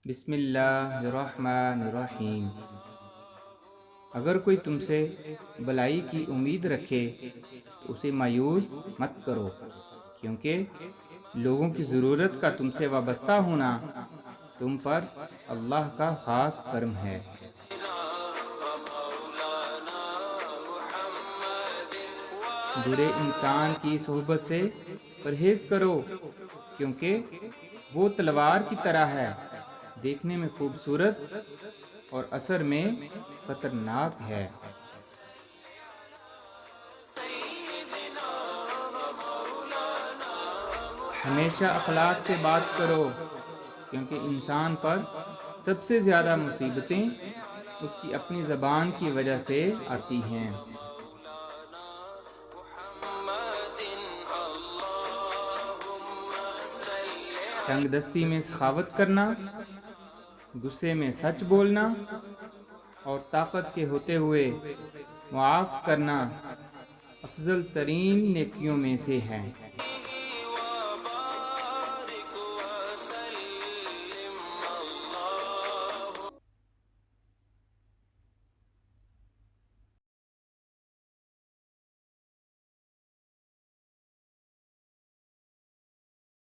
بسم اللہ الرحمن الرحیم۔ اگر کوئی تم سے بلائی کی امید رکھے تو اسے مایوس مت کرو، کیونکہ لوگوں کی ضرورت کا تم سے وابستہ ہونا تم پر اللہ کا خاص کرم ہے۔ برے انسان کی صحبت سے پرہیز کرو، کیونکہ وہ تلوار کی طرح ہے، دیکھنے میں خوبصورت اور اثر میں خطرناک ہے۔ ہمیشہ اخلاق سے بات کرو، کیونکہ انسان پر سب سے زیادہ مصیبتیں اس کی اپنی زبان کی وجہ سے آتی ہیں۔ تنگ دستی میں سخاوت کرنا، غصے میں سچ بولنا اور طاقت کے ہوتے ہوئے معاف کرنا افضل ترین نیکیوں میں سے ہے۔